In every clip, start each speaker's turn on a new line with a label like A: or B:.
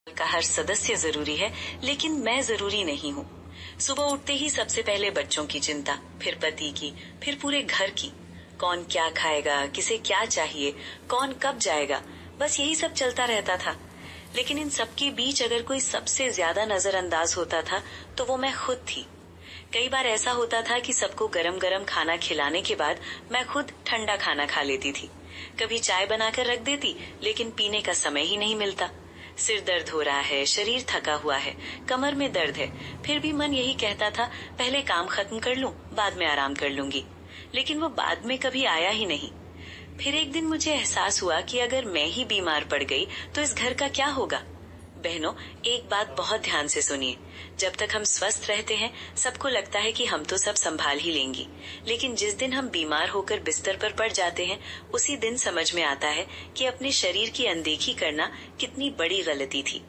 A: का हर सदस्य जरूरी है, लेकिन मैं जरूरी नहीं हूँ। सुबह उठते ही सबसे पहले बच्चों की चिंता, फिर पति की, फिर पूरे घर की। कौन क्या खाएगा, किसे क्या चाहिए, कौन कब जाएगा, बस यही सब चलता रहता था। लेकिन इन सबके बीच अगर कोई सबसे ज्यादा नजरअंदाज होता था तो वो मैं खुद थी। कई बार ऐसा होता था कि सबको गरम गरम खाना खिलाने के बाद मैं खुद ठंडा खाना खा लेती थी। कभी चाय बनाकर रख देती, लेकिन पीने का समय ही नहीं मिलता। सिर दर्द हो रहा है, शरीर थका हुआ है, कमर में दर्द है, फिर भी मन यही कहता था पहले काम खत्म कर लूं, बाद में आराम कर लूंगी। लेकिन वो बाद में कभी आया ही नहीं। फिर एक दिन मुझे एहसास हुआ कि अगर मैं ही बीमार पड़ गई तो इस घर का क्या होगा। बहनों, एक बात बहुत ध्यान से सुनिए। जब तक हम स्वस्थ रहते हैं सबको लगता है कि हम तो सब संभाल ही लेंगी, लेकिन जिस दिन हम बीमार होकर बिस्तर पर पड़ जाते हैं उसी दिन समझ में आता है कि अपने शरीर की अनदेखी करना कितनी बड़ी गलती थी।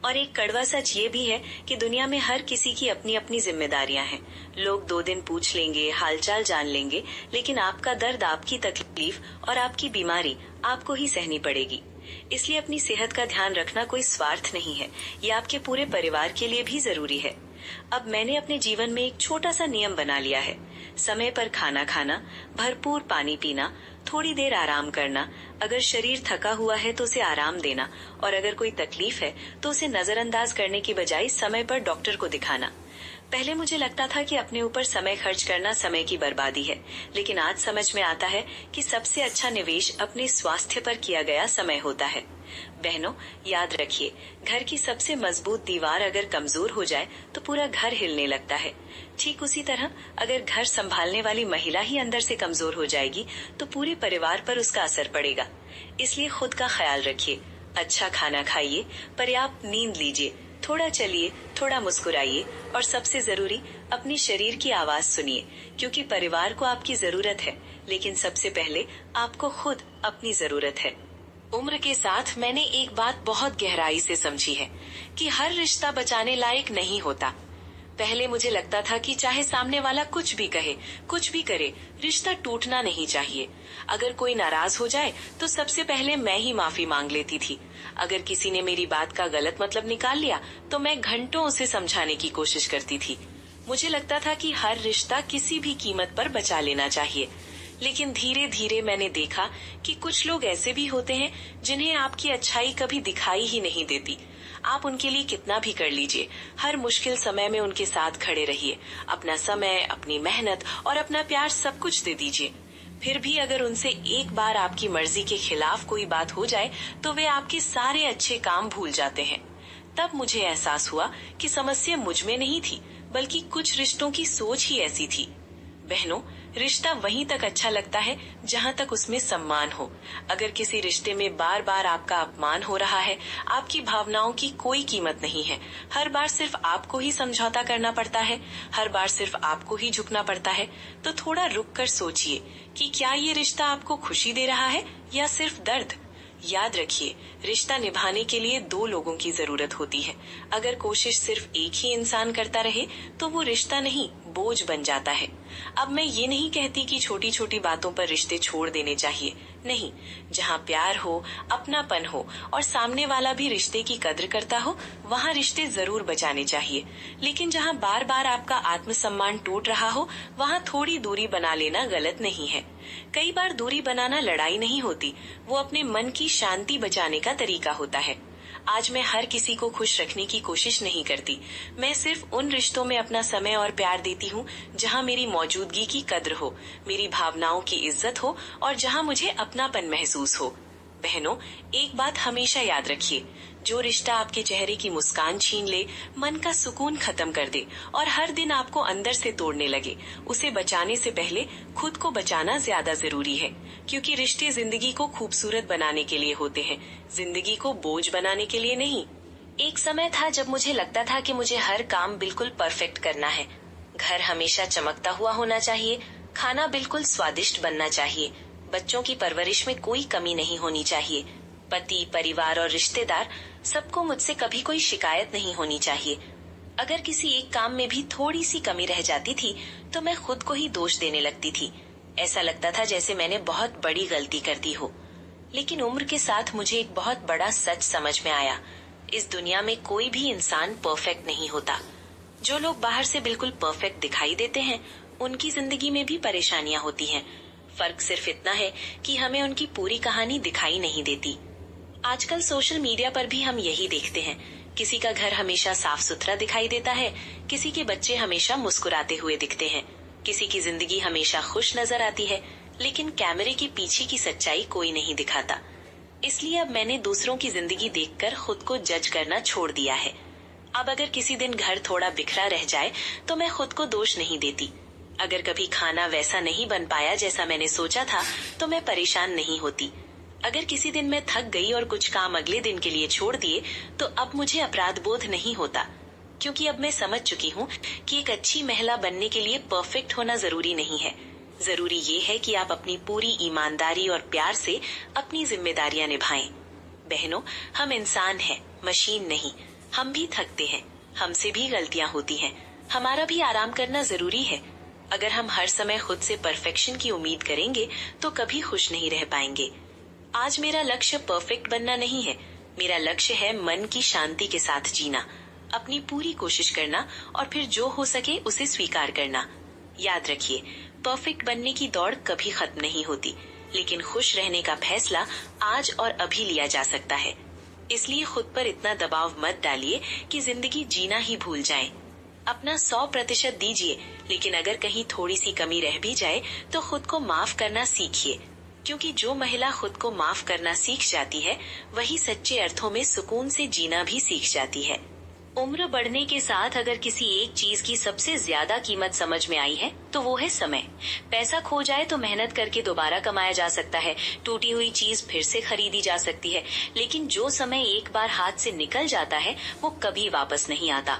A: और एक कड़वा सच ये भी है कि दुनिया में हर किसी की अपनी अपनी जिम्मेदारियां हैं। लोग 2 दिन पूछ लेंगे, हालचाल जान लेंगे, लेकिन आपका दर्द, आपकी तकलीफ और आपकी बीमारी आपको ही सहनी पड़ेगी। इसलिए अपनी सेहत का ध्यान रखना कोई स्वार्थ नहीं है, ये आपके पूरे परिवार के लिए भी जरूरी है। अब मैंने अपने जीवन में एक छोटा सा नियम बना लिया है। समय पर खाना खाना, भरपूर पानी पीना, थोड़ी देर आराम करना, अगर शरीर थका हुआ है तो उसे आराम देना, और अगर कोई तकलीफ है तो उसे नजरअंदाज करने की बजाय समय पर डॉक्टर को दिखाना। पहले मुझे लगता था कि अपने ऊपर समय खर्च करना समय की बर्बादी है, लेकिन आज समझ में आता है कि सबसे अच्छा निवेश अपने स्वास्थ्य पर किया गया समय होता है। बहनों, याद रखिए, घर की सबसे मजबूत दीवार अगर कमजोर हो जाए तो पूरा घर हिलने लगता है। ठीक उसी तरह अगर घर संभालने वाली महिला ही अंदर से कमजोर हो जाएगी तो पूरे परिवार पर उसका असर पड़ेगा। इसलिए खुद का ख्याल रखिए, अच्छा खाना खाइए, पर्याप्त नींद लीजिए, थोड़ा चलिए, थोड़ा मुस्कुराइए, और सबसे जरूरी अपने शरीर की आवाज सुनिए, क्योंकि परिवार को आपकी जरूरत है, लेकिन सबसे पहले आपको खुद अपनी जरूरत है। उम्र के साथ मैंने एक बात बहुत गहराई से समझी है कि हर रिश्ता बचाने लायक नहीं होता। पहले मुझे लगता था कि चाहे सामने वाला कुछ भी कहे, कुछ भी करे, रिश्ता टूटना नहीं चाहिए। अगर कोई नाराज हो जाए तो सबसे पहले मैं ही माफी मांग लेती थी। अगर किसी ने मेरी बात का गलत मतलब निकाल लिया तो मैं घंटों उसे समझाने की कोशिश करती थी। मुझे लगता था कि हर रिश्ता किसी भी कीमत पर बचा लेना चाहिए। लेकिन धीरे धीरे मैंने देखा कि कुछ लोग ऐसे भी होते हैं जिन्हें आपकी अच्छाई कभी दिखाई ही नहीं देती। आप उनके लिए कितना भी कर लीजिए, हर मुश्किल समय में उनके साथ खड़े रहिए, अपना समय, अपनी मेहनत और अपना प्यार सब कुछ दे दीजिए। फिर भी अगर उनसे एक बार आपकी मर्जी के खिलाफ कोई बात हो जाए तो वे आपके सारे अच्छे काम भूल जाते हैं। तब मुझे एहसास हुआ कि समस्या मुझ में नहीं थी, बल्कि कुछ रिश्तों की सोच ही ऐसी थी। बहनों, रिश्ता वहीं तक अच्छा लगता है जहां तक उसमें सम्मान हो। अगर किसी रिश्ते में बार बार आपका अपमान हो रहा है, आपकी भावनाओं की कोई कीमत नहीं है, हर बार सिर्फ आपको ही समझौता करना पड़ता है, हर बार सिर्फ आपको ही झुकना पड़ता है, तो थोड़ा रुक कर सोचिए कि क्या ये रिश्ता आपको खुशी दे रहा है या सिर्फ दर्द। याद रखिए, रिश्ता निभाने के लिए 2 लोगों की जरूरत होती है। अगर कोशिश सिर्फ एक ही इंसान करता रहे तो वो रिश्ता नहीं, बोझ बन जाता है। अब मैं ये नहीं कहती कि छोटी छोटी बातों पर रिश्ते छोड़ देने चाहिए, नहीं। जहाँ प्यार हो, अपनापन हो और सामने वाला भी रिश्ते की कद्र करता हो, वहाँ रिश्ते जरूर बचाने चाहिए। लेकिन जहाँ बार बार आपका आत्मसम्मान टूट रहा हो, वहाँ थोड़ी दूरी बना लेना गलत नहीं है। कई बार दूरी बनाना लड़ाई नहीं होती, वो अपने मन की शांति बचाने का तरीका होता है। आज मैं हर किसी को खुश रखने की कोशिश नहीं करती। मैं सिर्फ उन रिश्तों में अपना समय और प्यार देती हूँ जहाँ मेरी मौजूदगी की कद्र हो, मेरी भावनाओं की इज्जत हो और जहाँ मुझे अपनापन महसूस हो। बहनों, एक बात हमेशा याद रखिए, जो रिश्ता आपके चेहरे की मुस्कान छीन ले, मन का सुकून खत्म कर दे और हर दिन आपको अंदर से तोड़ने लगे, उसे बचाने से पहले खुद को बचाना ज्यादा जरूरी है। क्योंकि रिश्ते जिंदगी को खूबसूरत बनाने के लिए होते हैं, जिंदगी को बोझ बनाने के लिए नहीं। एक समय था जब मुझे लगता था कि मुझे हर काम बिल्कुल परफेक्ट करना है। घर हमेशा चमकता हुआ होना चाहिए, खाना बिल्कुल स्वादिष्ट बनना चाहिए, बच्चों की परवरिश में कोई कमी नहीं होनी चाहिए, पति, परिवार और रिश्तेदार सबको मुझसे कभी कोई शिकायत नहीं होनी चाहिए। अगर किसी एक काम में भी थोड़ी सी कमी रह जाती थी तो मैं खुद को ही दोष देने लगती थी। ऐसा लगता था जैसे मैंने बहुत बड़ी गलती कर दी हो। लेकिन उम्र के साथ मुझे एक बहुत बड़ा सच समझ में आया, इस दुनिया में कोई भी इंसान परफेक्ट नहीं होता। जो लोग बाहर से बिल्कुल परफेक्ट दिखाई देते हैं, उनकी जिंदगी में भी परेशानियां होती हैं। फर्क सिर्फ इतना है कि हमें उनकी पूरी कहानी दिखाई नहीं देती। आजकल सोशल मीडिया पर भी हम यही देखते हैं। किसी का घर हमेशा साफ सुथरा दिखाई देता है, किसी के बच्चे हमेशा मुस्कुराते हुए दिखते हैं, किसी की जिंदगी हमेशा खुश नजर आती है, लेकिन कैमरे के पीछे की सच्चाई कोई नहीं दिखाता। इसलिए अब मैंने दूसरों की जिंदगी देखकर खुद को जज करना छोड़ दिया है। अब अगर किसी दिन घर थोड़ा बिखरा रह जाए तो मैं खुद को दोष नहीं देती। अगर कभी खाना वैसा नहीं बन पाया जैसा मैंने सोचा था तो मैं परेशान नहीं होती। अगर किसी दिन मैं थक गई और कुछ काम अगले दिन के लिए छोड़ दिए तो अब मुझे अपराध बोध नहीं होता, क्योंकि अब मैं समझ चुकी हूँ कि एक अच्छी महिला बनने के लिए परफेक्ट होना जरूरी नहीं है। जरूरी ये है कि आप अपनी पूरी ईमानदारी और प्यार से अपनी जिम्मेदारियां निभाएं। बहनों, हम इंसान हैं, मशीन नहीं। हम भी थकते हैं, हमसे भी गलतियां होती हैं, हमारा भी आराम करना जरूरी है। अगर हम हर समय खुद से परफेक्शन की उम्मीद करेंगे तो कभी खुश नहीं रह पाएंगे। आज मेरा लक्ष्य परफेक्ट बनना नहीं है, मेरा लक्ष्य है मन की शांति के साथ जीना, अपनी पूरी कोशिश करना और फिर जो हो सके उसे स्वीकार करना। याद रखिए, परफेक्ट बनने की दौड़ कभी खत्म नहीं होती, लेकिन खुश रहने का फैसला आज और अभी लिया जा सकता है। इसलिए खुद पर इतना दबाव मत डालिए कि जिंदगी जीना ही भूल जाएं। अपना 100% दीजिए, लेकिन अगर कहीं थोड़ी सी कमी रह भी जाए तो खुद को माफ करना सीखिए, क्योंकि जो महिला खुद को माफ करना सीख जाती है वही सच्चे अर्थों में सुकून से जीना भी सीख जाती है। उम्र बढ़ने के साथ अगर किसी एक चीज की सबसे ज्यादा कीमत समझ में आई है तो वो है समय। पैसा खो जाए तो मेहनत करके दोबारा कमाया जा सकता है, टूटी हुई चीज फिर से खरीदी जा सकती है, लेकिन जो समय एक बार हाथ से निकल जाता है वो कभी वापस नहीं आता।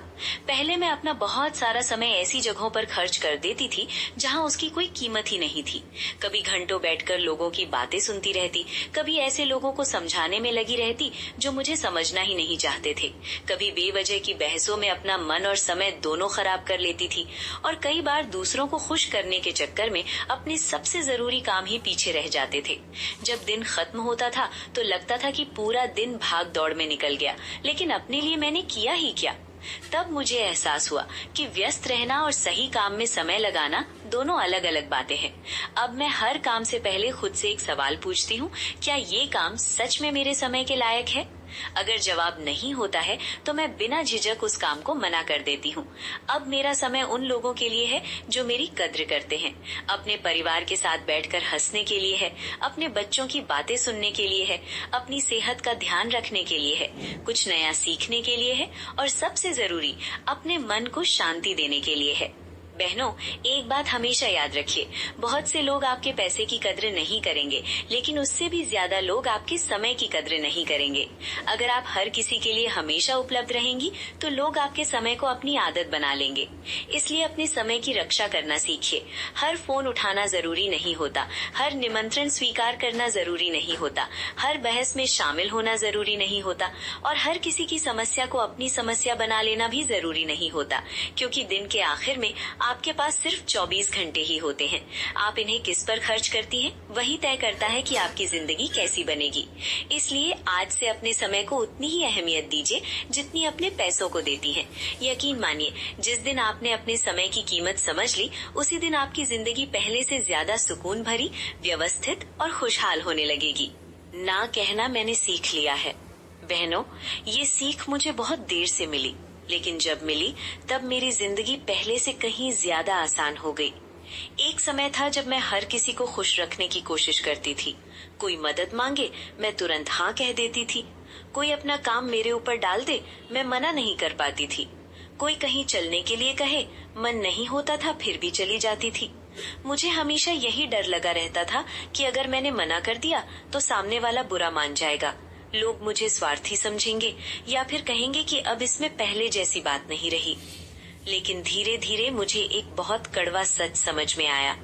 A: पहले मैं अपना बहुत सारा समय ऐसी जगहों पर खर्च कर देती थी जहाँ उसकी कोई कीमत ही नहीं थी। कभी घंटों बैठकर लोगों की बातें सुनती रहती, कभी ऐसे लोगों को समझाने में लगी रहती जो मुझे समझना ही नहीं चाहते थे, कभी बेवजह की बहसों में अपना मन और समय दोनों खराब कर लेती थी, और कई बार दूसरों को खुश करने के चक्कर में अपने सबसे जरूरी काम ही पीछे रह जाते थे। जब दिन खत्म होता था तो लगता था कि पूरा दिन भाग दौड़ में निकल गया, लेकिन अपने लिए मैंने किया ही क्या। तब मुझे एहसास हुआ कि व्यस्त रहना और सही काम में समय लगाना दोनों अलग अलग बातें हैं। अब मैं हर काम से पहले खुद से एक सवाल पूछती हूँ, क्या ये काम सच में मेरे समय के लायक है? अगर जवाब नहीं होता है तो मैं बिना झिझक उस काम को मना कर देती हूँ। अब मेरा समय उन लोगों के लिए है जो मेरी कद्र करते हैं, अपने परिवार के साथ बैठकर हंसने के लिए है, अपने बच्चों की बातें सुनने के लिए है, अपनी सेहत का ध्यान रखने के लिए है, कुछ नया सीखने के लिए है, और सबसे जरूरी अपने मन को शांति देने के लिए है। बहनों, एक बात हमेशा याद रखिए, बहुत से लोग आपके पैसे की कद्र नहीं करेंगे, लेकिन उससे भी ज्यादा लोग आपके समय की कद्र नहीं करेंगे। अगर आप हर किसी के लिए हमेशा उपलब्ध रहेंगी तो लोग आपके समय को अपनी आदत बना लेंगे। इसलिए अपने समय की रक्षा करना सीखिए। हर फोन उठाना जरूरी नहीं होता, हर निमंत्रण स्वीकार करना जरूरी नहीं होता, हर बहस में शामिल होना जरूरी नहीं होता, और हर किसी की समस्या को अपनी समस्या बना लेना भी जरूरी नहीं होता, क्योंकि दिन के आखिर में आपके पास सिर्फ 24 घंटे ही होते हैं। आप इन्हें किस पर खर्च करती हैं, वही तय करता है कि आपकी जिंदगी कैसी बनेगी। इसलिए आज से अपने समय को उतनी ही अहमियत दीजिए जितनी अपने पैसों को देती हैं। यकीन मानिए, जिस दिन आपने अपने समय की कीमत समझ ली, उसी दिन आपकी जिंदगी पहले से ज्यादा सुकून भरी, व्यवस्थित और खुशहाल होने लगेगी। ना कहना मैंने सीख लिया है। बहनों, ये सीख मुझे बहुत देर से मिली, लेकिन जब मिली तब मेरी जिंदगी पहले से कहीं ज्यादा आसान हो गई। एक समय था जब मैं हर किसी को खुश रखने की कोशिश करती थी। कोई मदद मांगे, मैं तुरंत हाँ कह देती थी। कोई अपना काम मेरे ऊपर डाल दे, मैं मना नहीं कर पाती थी। कोई कहीं चलने के लिए कहे, मन नहीं होता था फिर भी चली जाती थी। मुझे हमेशा यही डर लगा रहता था कि अगर मैंने मना कर दिया तो सामने वाला बुरा मान जाएगा, लोग मुझे स्वार्थी समझेंगे या फिर कहेंगे कि अब इसमें पहले जैसी बात नहीं रही। लेकिन धीरे धीरे मुझे एक बहुत कड़वा सच समझ में आया।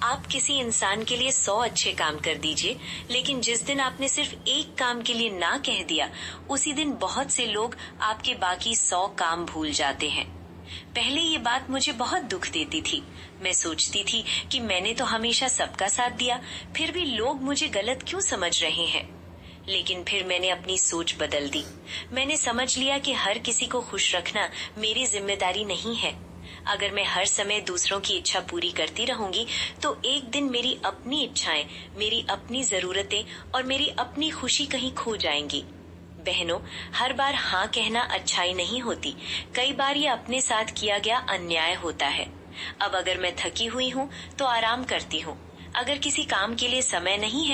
A: आप किसी इंसान के लिए 100 अच्छे काम कर दीजिए, लेकिन जिस दिन आपने सिर्फ एक काम के लिए ना कह दिया, उसी दिन बहुत से लोग आपके बाकी 100 काम भूल जाते हैं। पहले ये बात मुझे बहुत दुख देती थी। मैं सोचती थी कि मैंने तो हमेशा सबका साथ दिया, फिर भी लोग मुझे गलत क्यों समझ रहे हैं। लेकिन फिर मैंने अपनी सोच बदल दी। मैंने समझ लिया कि हर किसी को खुश रखना मेरी जिम्मेदारी नहीं है। अगर मैं हर समय दूसरों की इच्छा पूरी करती रहूंगी तो एक दिन मेरी अपनी इच्छाएं, मेरी अपनी जरूरतें और मेरी अपनी खुशी कहीं खो जाएंगी। बहनों, हर बार हाँ कहना अच्छाई नहीं होती। कई बार ये अपने साथ किया गया अन्याय होता है। अब अगर मैं थकी हुई हूँ तो आराम करती हूँ। अगर किसी काम के लिए समय नहीं है